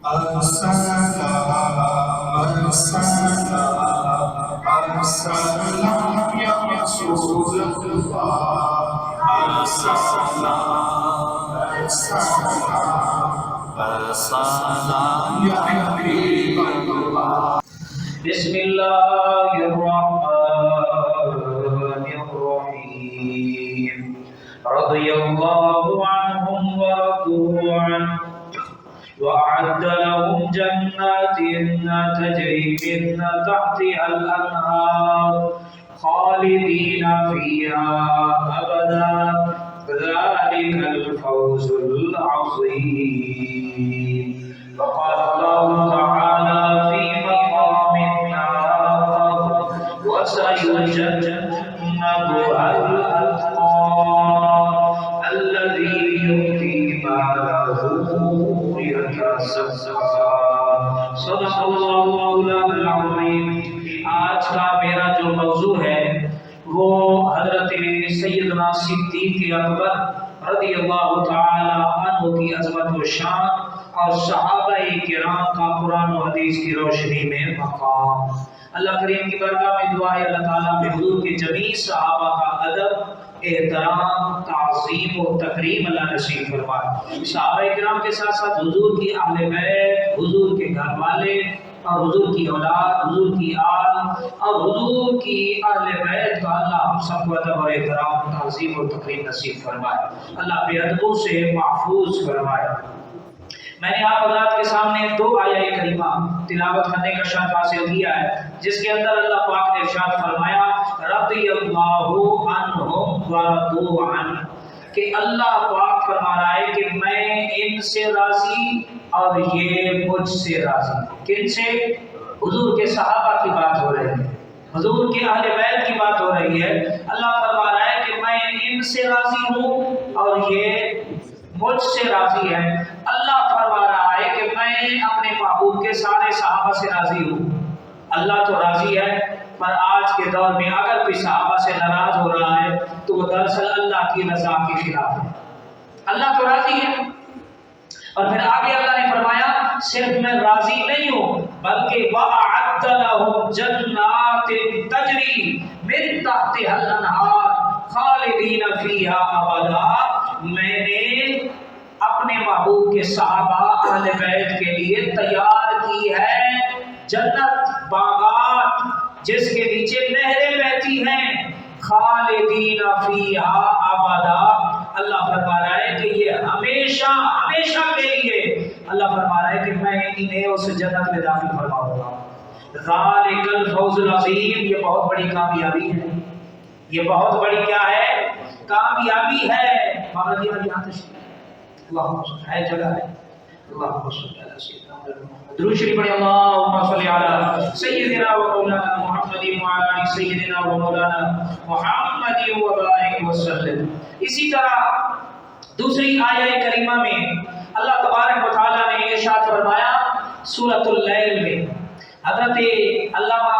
بسم اللہ الرحمن الرحیم رضی اللہ عنہم ورضوا عنہ وأعد لهم جنات تجري من تحتها الأنهار خالدين فيها أبدا ذلك الفوز العظيم. وقال الله تعالى في مقام آخر وسيجنبها الأتقى الذي يؤتي ماله يتزكى. صدق الله مولانا العظيم. آج کا میرا جو موضوع ہے وہ حضرت سیدنا صدیق اکبر رضی اللہ تعالی عنہ کی عظمت و شان اور صحابہ کرام کا قرآن و حدیث کی روشنی میں مقام. اللہ کریم کی برکات میں دعا ہے اللہ تعالیٰ میں حضور کے جمیع صحابہ کا ادب، احترام، تعظیم و تکریم اللہ نصیب فرمائے. صحابہ کرام کے ساتھ ساتھ حضور کی اہل بیت، حضور کے گھر والے اور حضور کی اولاد، حضور کی آل اور حضور کی اہل بیت کا اللہ ہم سب کو ادب اور احترام، تعظیم و تکریم نصیب فرمائے. اللہ بے ادبوں سے محفوظ فرمائے. میں نے آپ حضرات کے سامنے دو آیہ کریمہ تلاوت کرنے کا شرف حاصل کیا ہے، جس کے اندر اللہ پاک نے ارشاد فرمایا رضی اللہ عنہم ورضوا عنہ، کہ اللہ پاک فرما رہا ہے کہ میں ان سے راضی اور یہ مجھ سے راضی. کن سے؟ حضور کے صحابہ کی بات ہو رہی ہے، حضور کے اہل بیت کی بات ہو رہی ہے. اللہ فرما رہا ہے کہ میں ان سے راضی ہوں اور یہ مجھ سے راضی ہے. اللہ فرما رہا ہے کہ میں اپنے محبوب کے سارے صحابہ سے راضی ہوں. اللہ تو راضی ہے، پر آج کے دور میں اگر کوئی صحابہ سے ناراض ہو رہا ہے تو وہ دراصل اللہ کی رضا کے خلاف ہے. اللہ تو راضی ہے. اور پھر آگے اللہ نے فرمایا صرف میں راضی نہیں ہوں بلکہ وَأَعَدَّ لَهُمْ جَنَّاتٍ تَجْرِي مِن تَحْتِهَا الْأَنْهَارُ خَالِدِينَ فِيهَا أَبَدًا. میں نے اپنے محبوب کے صحابہ اہل بیت کے لیے تیار کی ہے جنت، باغات جس کے نیچے نہریں بہتی ہیں، خالدین فیہا ابدا. اللہ فرما رہا ہے کہ یہ ہمیشہ ہمیشہ کے لیے. اللہ فرما رہا ہے کہ میں انہیں اس جنت میں داخل فرماؤں گا. ذالک الفوز العظیم. یہ بہت بڑی کامیابی ہے، یہ بہت بڑی کیا ہے؟ کامیابی ہے. مگر یہ یہاں تشریف اللہم صلی ہے جگہ ہے. اللہم صلی علی سیدنا محمد. درود شریف پڑھیں. اللہم صلی علی سیدنا و مولانا محمد وعلی سیدنا و مولانا محمد وبارک وسلم. اسی طرح دوسری آیہ کریمہ میں اللہ تبارک و تعالی نے ارشاد فرمایا سورۃ اللیل میں. حضرت علامہ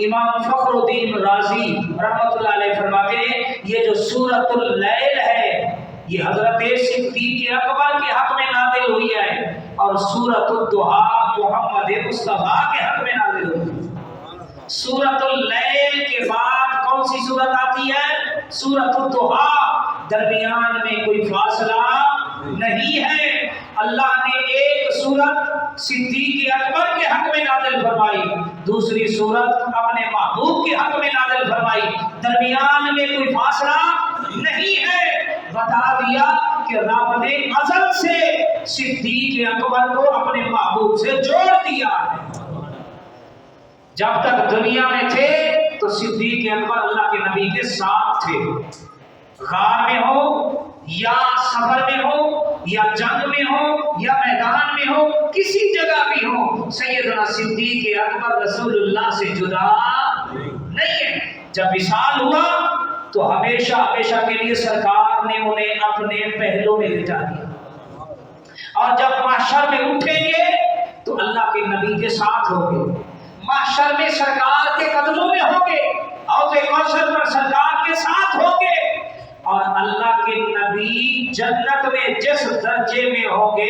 امام فخر الدین رازی رحمۃ اللہ علیہ فرماتے ہیں یہ جو سورۃ اللیل ہے یہ حضرت صدیق اکبر کے حق میں نازل ہوئی ہے اور سورۃ الضحیٰ محمد مصطفیٰ کے حق میں نازل ہوئی ہے. سورۃ اللیل کے بعد کون سی سورت آتی ہے؟ سورۃ الضحیٰ. درمیان میں کوئی فاصلہ نہیں ہے. اللہ نے ایک سورت صدیق اکبر کے حق میں نازل فرمائی، دوسری سورت اپنے محبوب کے حق میں نازل فرمائی. درمیان میں کوئی فاصلہ نہیں ہے. بتا دیا کہ رب نے ازل سے صدیق اکبر کو اپنے محبوب سے جوڑ دیا ہے. جب تک دنیا میں تھے تو صدیق اکبر اللہ کے نبی کے ساتھ تھے. غار میں ہو یا سفر میں ہو یا جنگ میں ہو یا میدان میں ہو، کسی جگہ بھی ہو، سیدنا صدیق اکبر رسول اللہ سے جدا نہیں ہے. جب وصال ہوا تو ہمیشہ ہمیشہ کے لیے سرکار نے انہیں اپنے پہلو میں لٹا دیا، اور جب محشر میں اٹھیں گے تو اللہ کے نبی کے ساتھ ہوں گے. محشر میں سرکار کے قدموں میں ہوں گے، حوض کوثر پر سرکار کے ساتھ ہوں گے. اور اللہ کے نبی جنت میں جس درجے میں ہوں گے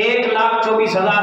1,24,000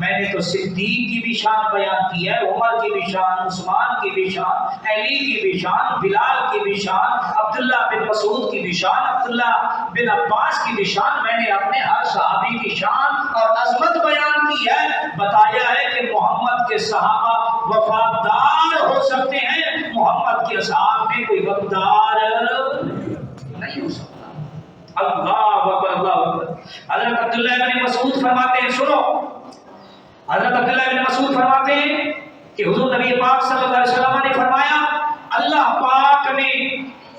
میں نے تو صدیق کی بھی شان بیان کی ہے، عمر کی بھی شان، عثمان کی بھی شان، علی کی بھی شان، بلال کی بھی شان، عبداللہ بن مسعود کی بھی شان، عبداللہ بن عباس کی بھی شان، میں نے اپنے ہر صحابی کی شان اور عظمت بیان کی ہے۔ بتایا ہے کہ محمد کے صحابہ وفادار ہو سکتے ہیں، محمد کے اصحاب میں کوئی غدار نہیں ہو سکتا۔ اللہ اکبر، اللہ اکبر۔ حضرت عبداللہ بن مسعود فرماتے ہیں، سنو، حضرت عبداللہ بن مسعود فرماتے ہیں کہ حضور نبی پاک صلی اللہ علیہ وسلم نے فرمایا، اللہ پاک نے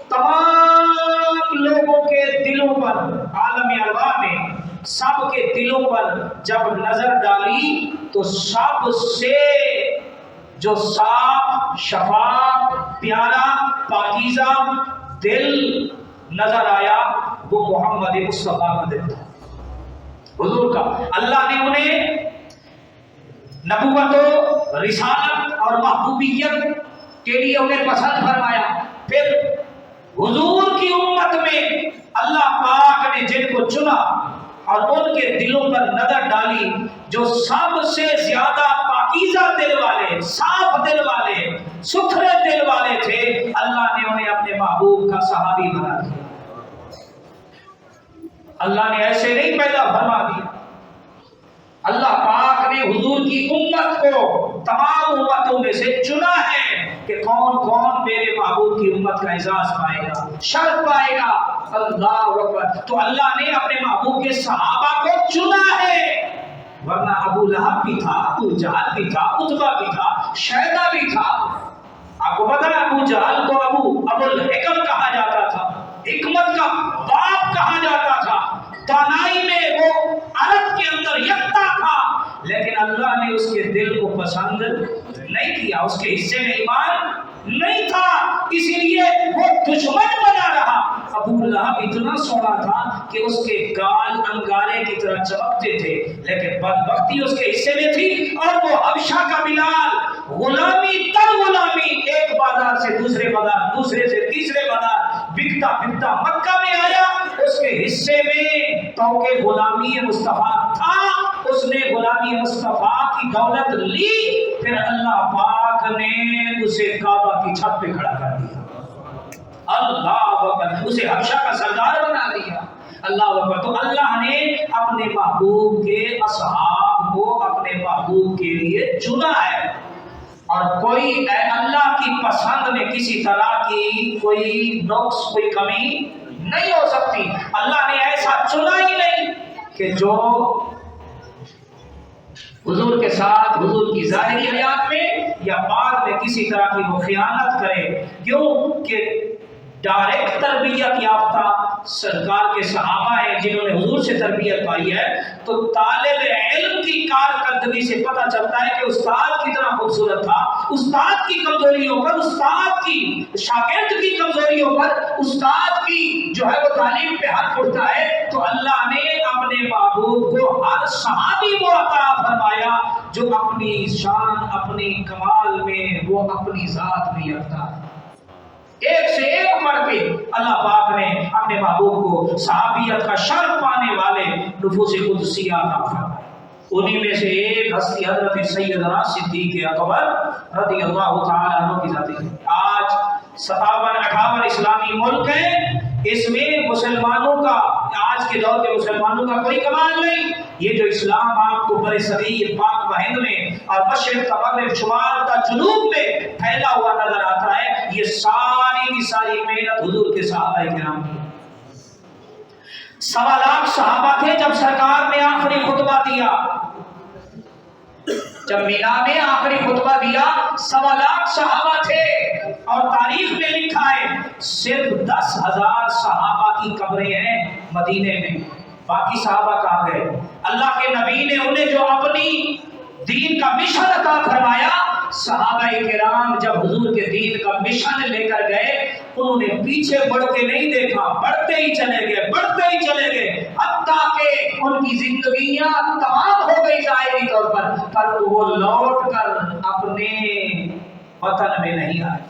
تمام لوگوں کے دلوں پر، عالم ارواح میں سب کے دلوں پر جب نظر ڈالی تو سب سے جو صاف، شفاف، پیارا، پاکیزہ دل نظر آیا وہ محمد مصطفیٰ کا دل تھا، حضور کا۔ اللہ نے انہیں نبوت و رسالت اور محبوبیت کے لیے انہیں پسند فرمایا۔ پھر حضور کی امت میں اللہ پاک نے جن کو چنا اور ان کے دلوں پر نظر ڈالی، جو سب سے زیادہ پاکیزہ دل والے، صاف دل والے، ستھرے دل والے تھے، اللہ نے انہیں اپنے محبوب کا صحابی بنا دیا۔ اللہ نے ایسے نہیں پیدا فرما دیا، اللہ پاک نے حضور کی امت کو تمام امتوں میں سے چنا ہے کہ کون کون میرے محبوب کی امت کا اعزاز پائے گا، شرف پائے گا۔ اللہ اکبر۔ تو اللہ نے اپنے محبوب کے صحابہ کو چنا ہے، ورنہ ابو لہب بھی تھا، ابو جہل بھی تھا، عتبہ بھی تھا، شیبہ بھی تھا۔ آپ کو پتا ہے ابو جہل کو ابو الحکم کہا جاتا تھا، حکمت کا باپ کہا جاتا تھا، دانائی میں وہ عرب کے اندر یکتا تھا، لیکن اللہ نے اس کے دل کو پسند نہیں کیا، اس کے حصے میں ایمان نہیں تھا، اسی لیے وہ دشمن بنا رہا۔ ابو لہب اتنا سونا تھا کہ اس کے گال انگارے کی طرح چمکتے تھے، لیکن بدبختی اس کے حصے میں تھی، اور وہ حبشہ کا بلال، غلامی تر غلامی، ایک بازار سے دوسرے بازار، دوسرے سے تیسرے بازار، بکتا بکتا مکہ میں آیا، اس کے حصے میں تو کہ غلامی مصطفیٰ تھا، اس نے غلامی مصطفیٰ کی دولت لی، پھر اللہ پاک نے اسے کعبہ کی چھت پہ کھڑا کر دیا، اللہ اکبر، اسے حبشہ کا سردار بنا دیا، اللہ اکبر۔ تو اللہ نے اپنے محبوب کے اصحاب کو اپنے محبوب کے لیے چنا ہے، اور کوئی اللہ کی پسند میں کسی طرح کی کوئی نقص، کوئی کمی نہیں ہو سکتی۔ اللہ نے ایسا چنا ہی نہیں کہ جو حضور کے ساتھ حضور کی ظاہری حیات میں یا بعد میں کسی طرح کی وہ خیانت کرے، کیوں کہ ڈائریکٹ تربیت یافتہ سرکار کے صحابہ ہیں جنہوں نے حضور سے تربیت پائی ہے، تو طالب علم کی کارکردگی سے پتہ چلتا ہے کہ استاد کتنا خوبصورت تھا، استاد کی کمزوریوں پر، استاد کی شاگرد کی کمزوریوں پر استاد کی جو ہے وہ تعلیم پہ ہاتھ اٹھتا ہے۔ تو اللہ نے اپنے محبوب کو ہر صحابی کو عطا فرمایا جو اپنی شان، اپنی کمال میں وہ اپنی ذات میں یکتا ہے، ایک سے ایک بڑھ کے اللہ پاک نے اپنے محبوب کو صحابیت کا شرف پانے والے نفوس قدسیہ عطا فرمائے۔ انہی میں سے ایک ہستی حضرت سیدنا صدیق اکبر رضی اللہ تعالیٰ عنہ کی ذات ہے۔ آج 57-58 اسلامی ملک ہیں، اس میں مسلمانوں کا، آج کے دور کے مسلمانوں کا کوئی کمال نہیں۔ یہ جو اسلام آپ کو برِ صغیر پاک و ہند میں اور مشرق تا مغرب، شمال تا جنوب میں پھیلا ہوا نظر آتا ہے، یہ ساری کی ساری محنت حضور کے صحابہ کرام کی۔ 1.25 لاکھ صحابہ تھے جب سرکار نے آخری خطبہ دیا، جب مینا میں آخری خطبہ دیا 1.25 لاکھ صحابہ تھے، اور تاریخ میں لکھا ہے صرف 10,000 صحابہ کی قبریں ہیں مدینے میں، باقی صحابہ کہاں گئے؟ اللہ کے نبی نے انہیں جو اپنی دین کا مشن عطا فرمایا، صحابہ کرام جب حضور کے دین کا مشن لے کر گئے، انہوں نے پیچھے بڑھ کے نہیں دیکھا، بڑھتے ہی چلے گئے، بڑھتے ہی چلے گئے، حتیٰ کہ ان کی زندگیاں تمام ہو گئی ظاہری طور پر وہ لوٹ کر اپنے وطن میں نہیں آئے،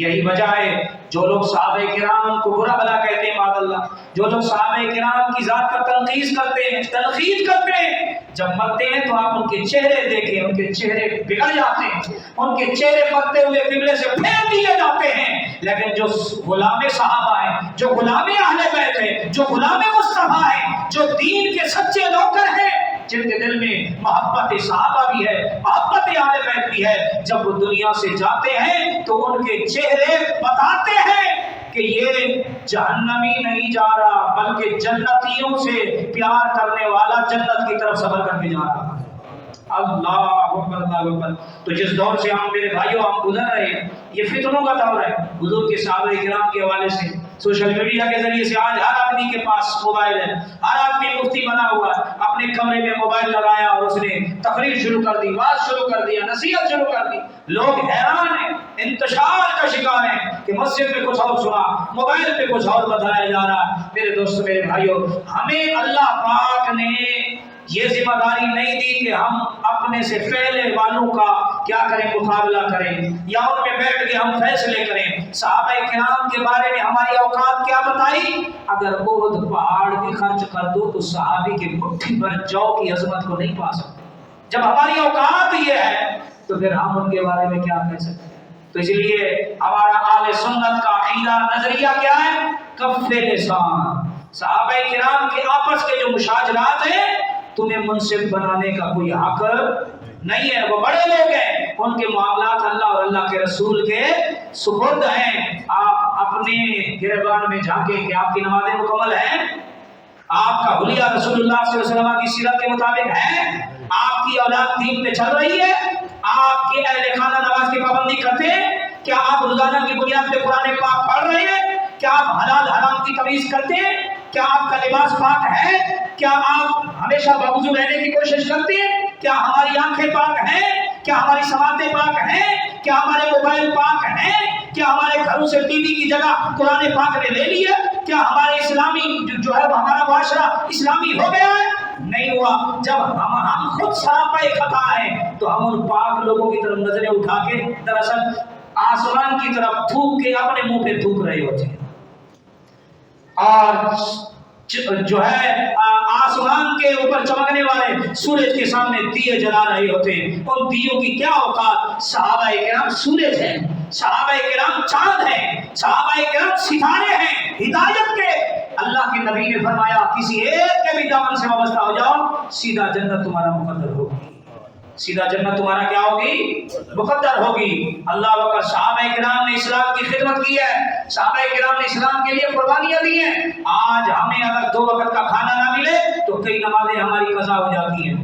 یہی وجہ ہے جو لوگ صحابہ کرام کو برا بھلا کہتے ہیں معاذ اللہ، جو لوگ صحابہ کرام کی ذات پر تنقید کرتے ہیں، جب مرتے ہیں تو آپ ان کے چہرے دیکھیں، ان کے چہرے بگڑ جاتے ہیں، ان کے چہرے پکتے ہوئے قبلے سے پھیر دیے جاتے ہیں۔ لیکن جو غلام صحابہ ہیں، جو غلام اہل بیت ہیں، جو غلام مصطفیٰ ہیں، جو دین کے سچے نوکر ہیں، جن کے دل میں محبت صحابہ بھی ہے، محبت اہل بیت بھی ہے، جب وہ دنیا سے جاتے ہیں تو ان کے چہرے بتاتے ہیں کہ یہ جہنمی نہیں جا رہا بلکہ جنتیوں سے پیار کرنے والا جنت کی طرف سفر کر کے جا رہا ہے۔ اللہ اکبر اللہ اکبر۔ تو جس دور سے ہم میرے بھائیوں ہم گزر رہے ہیں، یہ فتنوں کا دور ہے۔ حضور کے صحابہ کرام کے حوالے سے سوشل میڈیا کے ذریعے سے آج ہر آدمی کے پاس موبائل ہے، ہر آدمی مفتی بنا ہوا ہے، اپنے کمرے میں موبائل لگایا اور اس نے تقریر شروع کر دی، بات شروع کر دیا، نصیحت شروع کر دی۔ لوگ حیران ہیں، انتشار کا شکار ہیں کہ مسجد میں کچھ اور سنا، موبائل پہ کچھ اور بتایا جا رہا۔ میرے دوستو میرے بھائیوں، ہمیں اللہ پاک نے یہ ذمہ داری نہیں دی کہ ہم اپنے سے پہلے والوں کا کیا کریں، مقابلہ کریں یا ان میں بیٹھ کے ہم فیصلے کریں۔ صحابہ کرام کے بارے میں ہماری اوقات کیا بتائی؟ اگر احد پہاڑ بھی خرچ کر دو تو صحابی کے مٹھی بھر جو کی عظمت کو نہیں پا سکتے۔ جب ہماری اوقات یہ ہے تو پھر ہم ان کے بارے میں کیا کہہ سکتے ہیں؟ تو اس لیے ہمارا اہل سنت کا عقیدہ نظریہ کیا ہے؟ کف لسان۔ صحابہ کرام کے آپس کے جو مشاجرات ہیں تمہیں منصف بنانے کا کوئی حق نہیں ہے، وہ بڑے لوگ ہیں، ان کے معاملات اللہ اور اللہ کے رسول کے سپرد ہیں۔ آپ اپنے گریبان میں جھانکیں کہ آپ کی نمازیں مکمل ہیں، آپ کا حلیہ رسول اللہ صلی اللہ علیہ وسلم کی سیرت کے مطابق ہے، آپ کی اولاد دین پہ چل رہی ہے، آپ کے اہل خانہ نماز کی پابندی کرتے ہیں، کیا آپ روزانہ کی بنیاد پہ قرآن پاک پڑھ رہے ہیں، کیا آپ حلال حرام کی تمیز کرتے ہیں، کیا آپ کا لباس پاک ہے، کیا آپ ہمیشہ باوضو رہنے کی کوشش کرتے ہیں، کیا ہماری آنکھیں پاک ہیں، کیا ہماری سماعتیں پاک ہیں، کیا ہمارے موبائل پاک ہیں، کیا ہمارے گھروں سے ٹی وی کی جگہ قرآن پاک نے لے لی ہے، کیا ہمارے اسلامی جو ہے ہمارا معاشرہ اسلامی ہو گیا ہے؟ نہیں ہوا۔ جب ہم خود سراپا خطا ہیں تو ہم ان پاک لوگوں کی طرف نظریں اٹھا کے دراصل آسمان کی طرف تھوک کے اپنے منہ پہ تھوک رہے ہوتے ہیں، اور جو ہے آسمان کے اوپر چمکنے والے سورج کے سامنے دیے جلا رہے ہوتے ہیں۔ ان دیوں کی کیا اوقات؟ صحابہ کرام سورج ہیں، صحابہ کرام چاند ہیں، صحابہ کرام ستارے ہیں ہدایت کے۔ اللہ کے نبی نے فرمایا کسی ایک کے بھی دامن سے وابستہ ہو جاؤ، سیدھا جنت تمہارا مقدر ہوگی، سیدھا جنت تمہارا کیا ہوگی؟ مقدر ہوگی۔ اللہ اکبر۔ صحابہ کرام نے اسلام کی خدمت کی ہے، صحابہ کرام نے اسلام کے لیے قربانیاں دی ہیں۔ آج ہمیں اگر 2 وقت کا کھانا نہ ملے تو کئی نمازیں ہماری قضا ہو جاتی ہیں۔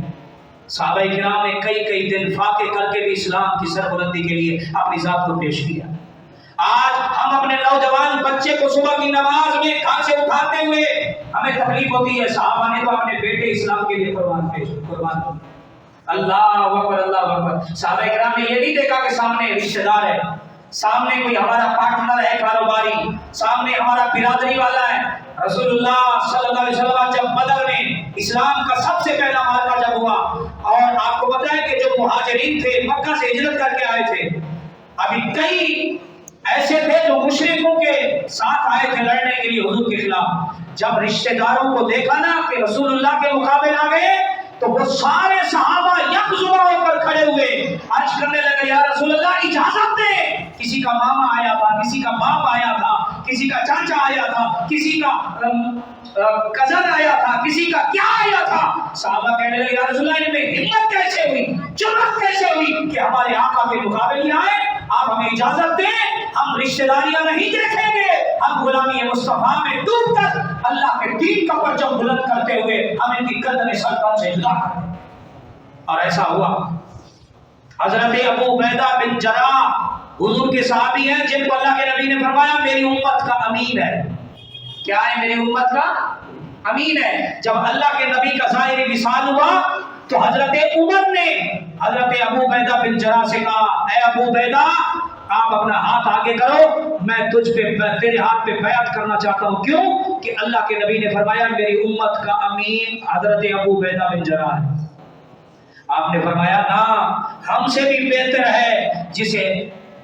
صحابہ کرام نے کئی دن فاقے کر کے بھی اسلام کی سربلندی کے لیے اپنی ذات کو پیش کیا۔ آج ہم اپنے نوجوان بچے کو صبح کی نماز میں گھر سے اٹھاتے ہوئے ہمیں تکلیف ہوتی ہے، صحابہ نے تو اپنے بیٹے اسلام کے لیے قربان کیے۔ اللہ اکبر اللہ اکبر۔ صحابہ کرام نے یہ نہیں دیکھا کہ سامنے رشتہ دار ہے، سامنے کوئی ہمارا پارٹنر ہے کاروباری، سامنے ہمارا برادری والا ہے۔ رسول اللہ صلی اللہ علیہ وسلم جب بدر میں اسلام کا سب سے پہلا معرکہ جب ہوا، اور آپ کو پتہ ہے کہ جو مہاجرین تھے مکہ سے ہجرت کر کے آئے تھے، ابھی کئی ایسے تھے جو مشرکوں کے ساتھ آئے تھے لڑنے کے لیے حضور کے خلاف۔ جب رشتہ داروں کو دیکھا نا کہ رسول اللہ کے مقابل آ گئے تو وہ سارے صحابہ یکزبا ہو کر کھڑے ہوئے، عرض کرنے لگے یا رسول اللہ اجازت دے۔ کسی کا ماما آیا تھا، کسی کا باپ آیا تھا، کسی کا چاچا آیا تھا، کسی کا کزن آیا تھا، کسی کا کیا آیا تھا۔ صحابہ کہنے لگے یا رسول اللہ ان میں ہمت کیسے ہوئی، جرأت کیسے ہوئی کہ ہمارے آقا کے مقابل ہی آئے؟ آپ ہمیں اجازت دیں، ہم رشتہ داریاں نہیں دیکھیں گے، ہم غلامی مصطفیٰ میں ڈوب کر اللہ کے دین کا پرچم بلند کرتے ہوئے ہم ان کی گردن سرطان سے جدا کر دیں۔ اور ایسا ہوا۔ حضرت ابو عبیدہ بن جراح حضور کے صحابی ہیں جن کو اللہ کے نبی نے فرمایا میری امت کا امین ہے۔ کیا ہے؟ میری امت کا امین ہے۔ جب اللہ کے نبی کا ظاہری وصال ہوا تو حضرت عمر نے حضرت ابو عبیدہ بن جراح سے کہا اے ابو عبیدہ آپ اپنا ہاتھ آگے کرو، میں تجھ پہ تیرے ہاتھ پہ بیعت کرنا چاہتا ہوں۔ کیوں؟ کہ اللہ کے نبی نے فرمایا میری امت کا امین حضرت ابو عبیدہ بن جراح ہے۔ آپ نے فرمایا نہ، ہم سے بھی بہتر ہے جسے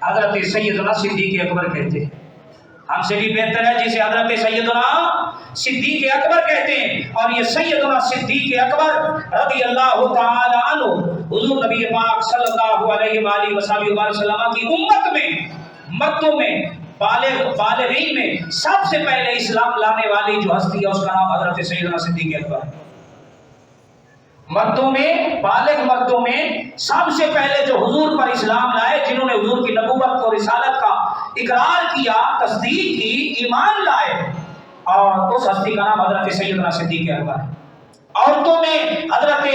حضرت سیدنا صدیق اکبر کہتے ہیں. ہم سے بھی بہتر ہے جسے حضرت سیدنا صدیق اکبر کہتے ہیں. اور یہ سیدنا صدیق اکبر رضی اللہ تعالی عنہ حضور نبی پاک صلی اللہ علیہ وآلہ وسلم کی امت میں مردوں میں بالغین میں سب سے پہلے اسلام لانے والی جو ہستی ہے اس کا نام حضرت سیدنا صدیق اکبر ہے. مردوں میں بالغ مردوں میں سب سے پہلے جو حضور پر اسلام لائے، جنہوں نے حضور کی نبوت اور رسالت کا اقرار کیا، تصدیق کی، ایمان لائے، اور اس ہستی کا نام حضرت سیدنا صدیق اکبر ہے. عورتوں میں حضرت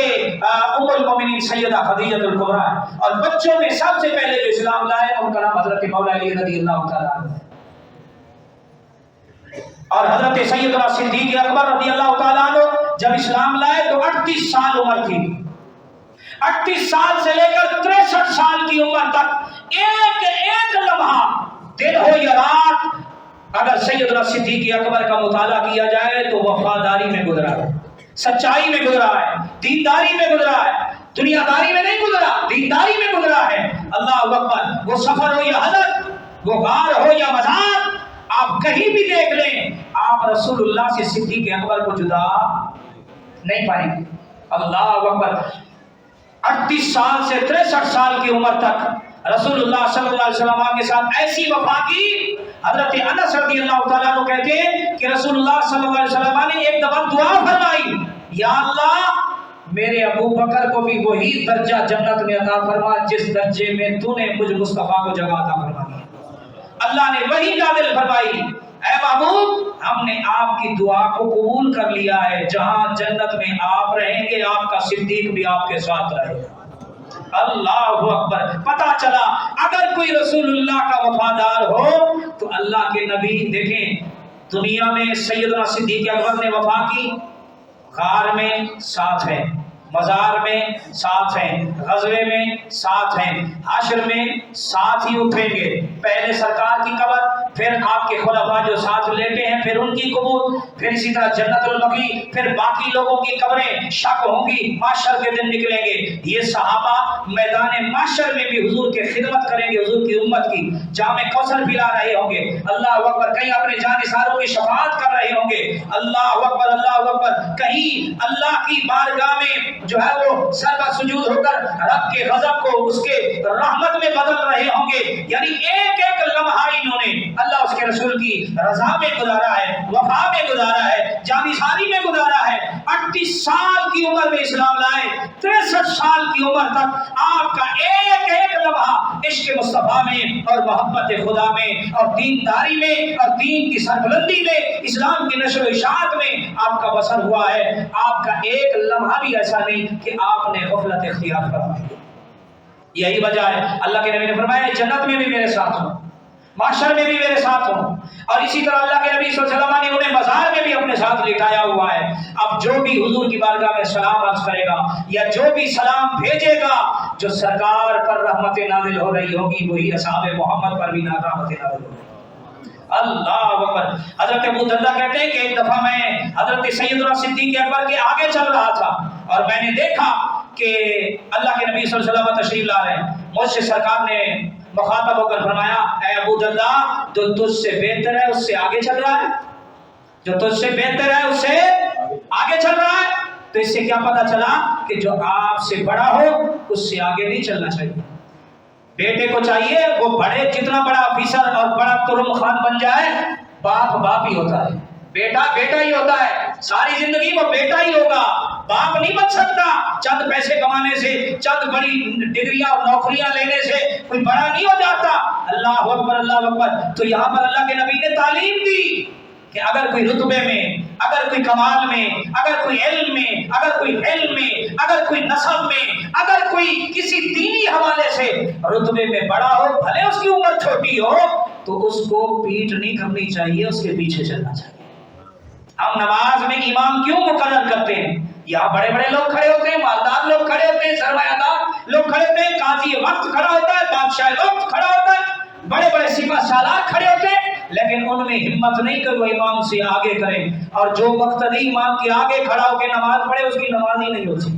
ام المومنین سیدہ خدیجہ الکبریٰ ہے، اور بچوں میں سب سے پہلے جو اسلام لائے ان کا نام حضرت مولا علی رضی اللہ تعالیٰ عنہ ہے. اور حضرت سیدنا صدیق اکبر رضی اللہ تعالیٰ عنہ جب اسلام لائے تو 38 سال عمر تھی. 38 سال سے لے کر 63 سال کی عمر تک ایک ایک لمحہ، دن ہو یا رات، اگر سیدنا صدیق اکبر کا مطالعہ کیا جائے تو وفاداری میں گزرا ہے، سچائی میں گزرا ہے، دینداری میں گزرا ہے. دنیا داری میں نہیں گزرا، دینداری میں گزرا ہے. اللہ اکبر. وہ سفر ہو یا حضرت، وہ غار ہو یا مزار، آپ کہیں بھی دیکھ لیں، آپ رسول اللہ سے صدیق اکبر کو جدا نہیں پائیں گے. اللہ اکبر. 38 سال سے 63 سال کی عمر تک رسول اللہ صلی اللہ علیہ وسلم کے ساتھ ایسی وفا کی. حضرت انس رضی اللہ تعالیٰ عنہ کہتے ہیں کہ رسول اللہ صلی اللہ علیہ وسلم نے ایک دفعہ دعا فرمائی، یا اللہ میرے ابو بکر کو بھی وہی درجہ جنت میں عطا فرما جس درجے میں تو نے مجھ مصطفیٰ کو جگہ عطا فرمائی. اللہ نے وہی نازل فرمائی، اے محبوب ہم نے آپ کی دعا کو قبول کر لیا ہے، جہاں جنت میں آپ رہیں گے آپ کا صدیق بھی آپ کے ساتھ رہے گا. اللہ اکبر. پتا چلا اگر کوئی رسول اللہ کا وفادار ہو تو اللہ کے نبی. دیکھیں دنیا میں سیدنا صدیق اکبر نے وفا کی، غار میں ساتھ ہیں، مزار میں ساتھ ہیں، غزوے میں ساتھ ہیں، حشر میں ساتھ ہی اٹھیں گے. پہلے سرکار کی قبر، پھر آپ کے خلفاء جو ساتھ لیٹے ہیں، پھر ان کی قبور، پھر اسی طرح جنت البقیع، پھر باقی لوگوں کی قبریں شک ہوں گی. محشر کے دن نکلیں گے یہ صحابہ میدان محشر میں بھی حضور کی خدمت کریں گے، حضور کی امت کی جام کوثر پلا رہے ہوں گے. اللہ اکبر. کہیں اپنے جانثاروں کی شفاعت کر رہے ہوں گے. اللہ اکبر اللہ اکبر. کہیں اللہ کی بارگاہ میں جو ہے وہ سر سجود ہو کر رب کے غضب کو اس کے رحمت میں بدل رہے ہوں گے. یعنی ایک ایک لمحہ انہوں نے اللہ اس کے رسول کی رضا میں گزارا ہے، وفا میں گزارا ہے، جانثاری میں گزارا ہے. 38 سال کی عمر میں اسلام لائے، 63 سال کی عمر تک آپ کا ایک ایک لمحہ عشق مصطفیٰ میں اور محبت خدا میں اور دینداری میں اور دین کی سربلندی میں، اسلام کی نشر و اشاعت میں آپ کا بسر ہوا ہے. آپ کا ایک لمحہ بھی ایسا نہیں کہ آپ نے غفلت اختیار فرمائی. یہی وجہ ہے اللہ کے نبی نے فرمایا جنت میں بھی میرے ساتھ ہوں، معاشر میں بھی میرے ساتھ ہوں. اور اسی طرح اللہ کے نبی صلی اللہ علیہ وسلم نے انہیں مزار میں بھی اپنے ساتھ لٹایا ہوا ہے. اب جو بھی حضور کی بارگاہ میں سلام عرض کرے گا یا جو بھی سلام بھیجے گا، جو سرکار پر رحمت نازل ہو رہی ہوگی وہی اصحاب محمد پر بھی رحمت نازل ہوگی. اللہ اکبر. حضرت ابو دردہ کہتے ہیں کہ ایک دفعہ میں حضرت سیدنا صدیق اکبر کے آگے چل رہا تھا اور میں نے دیکھا کہ اللہ کے نبی صلی اللہ علیہ وسلم تشریف لا رہے ہیں. مجھ سے سرکار نے مخاطب ہو کر فرمایا، اے ابو دردہ جو تجھ سے بہتر ہے اس سے آگے چل رہا ہے، جو تجھ سے بہتر ہے اس سے آگے چل رہا ہے. تو اس سے کیا پتا چلا کہ جو آپ سے بڑا ہو اس سے آگے نہیں چلنا چاہیے. بیٹے کو چاہیے وہ بڑے جتنا بڑا آفیسر اور بڑا ترم خان بن جائے، باپ باپ ہی ہوتا ہے، بیٹا بیٹا ہی ہوتا ہے. ساری زندگی وہ بیٹا ہی ہوگا، باپ نہیں بن سکتا. چند پیسے کمانے سے، چند بڑی ڈگریاں اور نوکریاں لینے سے کوئی بڑا نہیں ہو جاتا. اللہ اکبر اللہ اکبر. تو یہاں پر اللہ کے نبی نے تعلیم دی کہ اگر کوئی رتبے میں، اگر کوئی کمال میں، اگر کوئی علم میں، اگر کوئی علم میں، اگر کوئی نسب میں، اگر کوئی کسی دینی حوالے سے رتبے میں بڑا ہو، بھلے اس کی عمر چھوٹی ہو، تو اس کو پیٹ نہیں کرنی چاہیے، اس کے پیچھے چلنا چاہیے. ہم نماز میں امام کیوں مقرر کرتے ہیں؟ یہاں بڑے بڑے لوگ کھڑے ہوتے ہیں، مالدار لوگ کھڑے ہوتے ہیں، سرمایہ دار لوگ کھڑے ہوتے ہیں، قاضی وقت کھڑا ہوتا ہے، بادشاہ وقت کھڑا ہوتا ہے، بڑے بڑے سپاہ سالار کھڑے ہوتے ہیں، لیکن ان میں ہمت نہیں کہ وہ امام سے آگے کریں. اور جو مقتدی امام کے آگے کھڑا ہو کے نماز پڑھے اس کی نماز ہی نہیں ہوتی.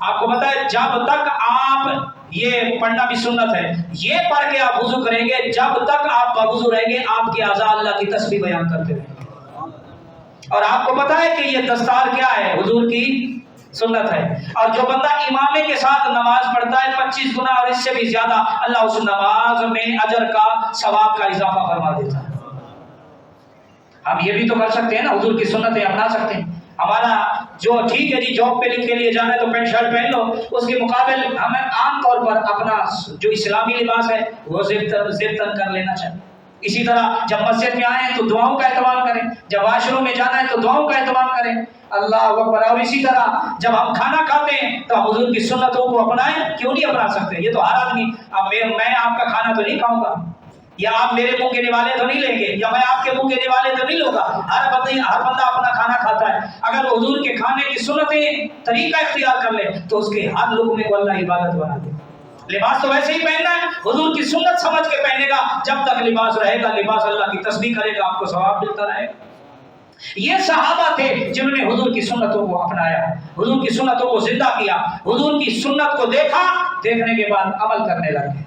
آپ کو پتا ہے جب تک آپ یہ پڑھنا بھی سنت ہے، یہ پڑھ کے آپ وضو کریں گے، جب تک آپ باوضو رہیں گے آپ کے اعضاء اللہ کی تسبیح بیان کرتے رہیں گے۔ اور آپ کو پتا ہے کہ یہ دستار کیا ہے؟ حضور کی سنت ہے۔ اور جو بندہ امامے کے ساتھ نماز پڑھتا ہے 25 گنا اور اس سے بھی زیادہ اللہ اس نماز میں اجر کا ثواب کا اضافہ فرما دیتا ہے۔ ہم یہ بھی تو کر سکتے ہیں نا، حضور کی سنتیں اپنا سکتے ہیں۔ ہمارا جو ٹھیک ہے جی جاب پہ کے لیے جانا ہے تو پینٹ شرٹ پہن لو، اس کے مقابل ہمیں عام طور پر اپنا جو اسلامی لباس ہے وہ زب تن کر لینا چاہیے۔ اسی طرح جب مسجد میں آئیں تو دعاؤں کا اہتمام کریں، جب واش روم میں جانا ہے تو دعاؤں کا اہتمام کریں، اللہ اکبر۔ اور اسی طرح جب ہم کھانا کھاتے ہیں تو ہم حضور کی سنتوں کو اپنائیں، کیوں نہیں اپنا سکتے؟ یہ تو ہر آدمی، اب میں آپ کا کھانا تو نہیں کھاؤں گا، یا آپ میرے منہ کے نوالے تو نہیں لیں گے، یا میں آپ کے منہ کے نوالے تو نہیں لوں گا۔ ہر بندہ اپنا کھانا کھاتا ہے۔ اگر وہ حضور کے کھانے کی سنتیں طریقہ اختیار کر لے تو اس کے ہر لقمے کو اللہ عبادت بنا دے۔ لباس تو ویسے ہی پہننا ہے، حضور کی سنت سمجھ کے پہنے گا، جب تک لباس رہے گا لباس اللہ کی تسبیح کرے گا، آپ کو ثواب ملتا رہے گا۔ یہ صحابہ تھے جنہوں نے حضور کی سنتوں کو اپنایا، حضور کی سنتوں کو زندہ کیا، حضور کی سنت کو دیکھا، دیکھنے کے بعد عمل کرنے لگے۔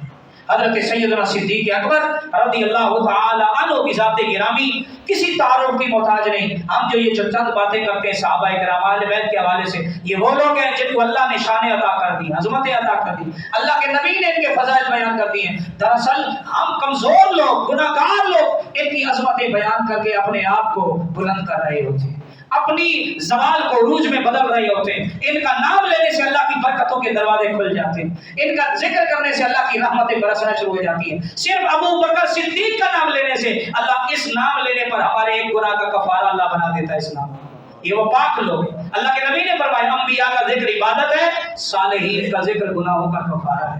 حضرت سیدنا صدیق اکبر رضی اللہ تعالی عنہ کی ذات گرامی کسی تعارف کی محتاج نہیں۔ ہم جو یہ چند باتیں کرتے ہیں صحابہ کرام اہل بیت کے حوالے سے، یہ وہ لوگ ہیں جن کو اللہ نے شان عطا کر دی، عظمتیں عطا کر دی، اللہ کے نبی نے ان کے فضائل بیان کر دیے۔ دراصل ہم کمزور لوگ، گناہ گار لوگ ان کی عظمتیں بیان کر کے اپنے آپ کو بلند کر رہے ہوتے ہیں، اپنی زوال کو عروج میں بدل رہے ہوتے ہیں۔ ان کا نام لینے سے اللہ کی برکتوں کے دروازے کھل جاتے ہیں، ان کا ذکر کرنے سے اللہ کی رحمتیں برسنا شروع ہو جاتی ہیں۔ صرف ابو بکر صدیق کا نام لینے سے اللہ اس نام لینے پر ہمارے ایک گناہ کا کفارہ اللہ بنا دیتا ہے۔ اس نام یہ وہ پاک لوگ ہیں۔ اللہ کے نبی نے فرمایا انبیاء کا ذکر عبادت ہے، صالحین کا ذکر گناہوں کا کفارہ ہے۔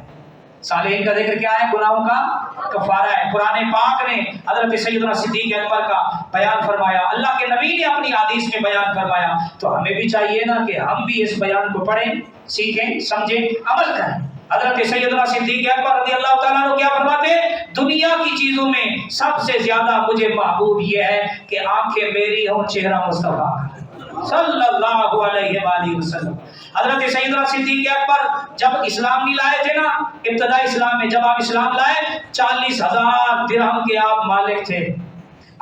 صالحین کا ذکر کیا ہے؟ گناہوں کا کفارہ ہے۔ قرآن پاک نے حضرت سیدنا صدیق اکبر کا بیان فرمایا، اللہ کے نبی نے اپنی حدیث میں بیان فرمایا، تو ہمیں بھی چاہیے نا کہ ہم بھی اس بیان کو پڑھیں، سیکھیں، سمجھیں، عمل کریں۔ حضرت سیدنا صدیق اکبر رضی اللہ تعالیٰ عنہ کیا فرماتے ہیں؟ دنیا کی چیزوں میں سب سے زیادہ مجھے محبوب یہ ہے کہ آنکھیں میری ہوں، چہرہ مصطفیٰ صلی اللہ علیہ وآلہ وسلم۔ حضرت سیدنا صدیق اکبر جب اسلام نہیں لائے تھے نا، ابتدائی اسلام میں جب آپ اسلام لائے 40,000 درہم کے آپ مالک تھے،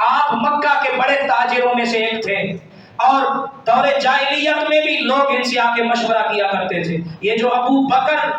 آپ مکہ کے بڑے تاجروں میں سے ایک تھے، اور دور جاہلیت میں بھی لوگ ان سے آ کے مشورہ کیا کرتے تھے۔ یہ جو ابو بکر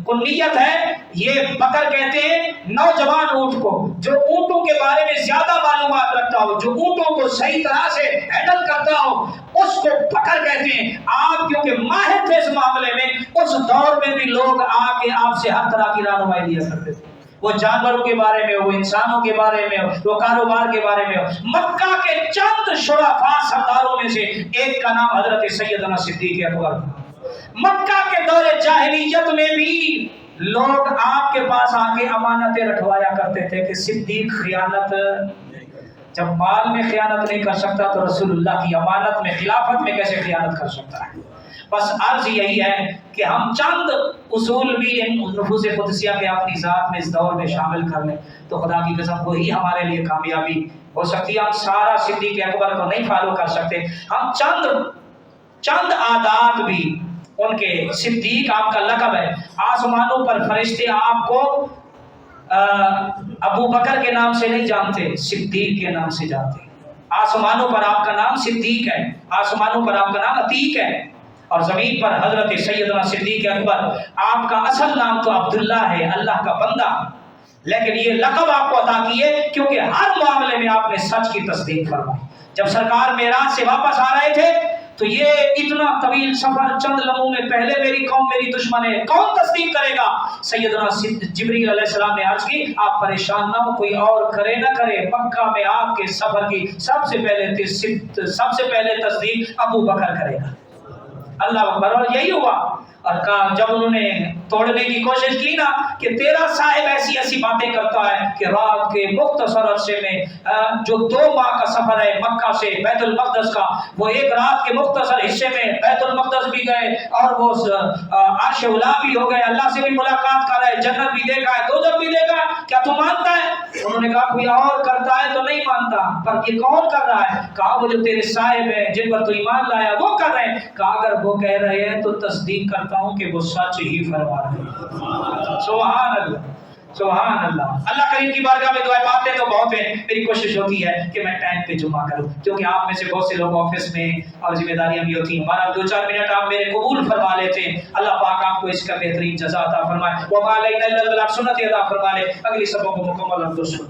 کنیت ہے، یہ بکر کہتے ہیں نوجوان اونٹ کو، جو اونٹوں کے بارے میں زیادہ معلومات رکھتا ہو، جو اونٹوں کو صحیح طرح سے ہینڈل کرتا ہو، اس کو بکر کہتے ہیں۔ آپ کیونکہ ماہر تھے اس معاملے میں، اس دور میں بھی لوگ آ کے آپ سے ہر طرح کی رہنمائی لیا کرتے تھے، وہ جانوروں کے بارے میں ہو، وہ انسانوں کے بارے میں ہو، وہ کاروبار کے بارے میں ہو۔ مکہ کے چند شرفاء سرداروں میں سے ایک کا نام حضرت سیدنا صدیق اکبر۔ مکہ کے دور جاہلیت میں بھی لوگ آپ کے پاس آ کے امانتیں رکھوایا کرتے تھے کہ صدیق خیانت، جب مال میں خیانت نہیں کر سکتا تو رسول اللہ کی امانت میں، خلافت میں کیسے خیانت کر سکتا ہے؟ بس عرض یہی ہے کہ ہم چند اصول بھی ان نفوس قدسیہ کے اپنی ذات میں اس دور میں شامل کر لیں تو خدا کی قسم وہی ہمارے لیے کامیابی ہو سکتی ہے۔ ہم سارا صدیق اکبر کو نہیں فالو کر سکتے، ہم چند عادات بھی ان کے، صدیق آپ کا لقب ہے، آسمانوں پر فرشتے آپ کو ابو بکر کے نام سے نہیں جانتے، صدیق کے نام سے جانتے۔ آسمانوں پر آپ کا نام صدیق ہے، آسمانوں پر آپ کا نام عتیق ہے، اور زمین پر حضرت سیدنا صدیق اکبر، آپ کا اصل نام تو عبداللہ ہے، اللہ کا بندہ، لیکن یہ لقب آپ کو عطا کیے کیونکہ ہر معاملے میں آپ نے سچ کی تصدیق فرمائی۔ جب سرکار معراج سے واپس آ رہے تھے تو یہ اتنا طویل سفر چند لمحوں میں پہلے میری قوم میری دشمن ہے، کون تصدیق کرے گا؟ سیدنا جبریل علیہ السلام نے عرض کی آپ پریشان نہ ہو، کوئی اور کرے نہ کرے، مکہ میں آپ کے سفر کی سب سے پہلے تصدیق ابو بکر کرے گا۔ اللہ اکبر۔ اور یہی ہوا، اور کہا جب انہوں نے توڑنے کی کوشش کی نا کہ تیرا صاحب ایسی ایسی باتیں کرتا ہے کہ رات کے مختصر عرصے میں جو 2 ماہ کا سفر ہے مکہ سے بیت المقدس کا، وہ ایک رات کے مختصر حصے میں بیت المقدس بھی گئے اور وہ عرش اولا بھی ہو گئے، اللہ سے بھی ملاقات کر رہے، جنت بھی دیکھا ہے، دوزخ بھی دیکھا ہے، کیا تو مانتا ہے؟ انہوں نے کہا کوئی اور کرتا ہے تو نہیں مانتا، پر یہ کون کر رہا ہے؟ کہا وہ جو تیرے صاحب ہیں جن پر تو ایمان لایا وہ کر رہے ہیں۔ کہا اگر وہ کہہ رہے ہیں تو تصدیق کرتا ہوں کہ وہ سچ ہی فرما رہے ہیں۔ سبحان اللہ، سبحان اللہ۔ اللہ کریم کی بارگاہ میں دعائیں مانگتے تو بہت ہیں، میری کوشش ہوتی ہے کہ میں ٹائم پہ جمعہ کروں، کیونکہ آپ میں سے بہت سے لوگ آفس میں اور ذمہ داریاں بھی ہوتی ہیں، ہمارا 2-4 منٹ آپ میرے قبول فرما لیتے ہیں، اللہ پاک آپ کو اس کا بہترین جزا عطا فرمائے، وما علینا الا البلاغ، سنت عطا فرما لے۔ اگلی سبق کو مکمل ہم دوست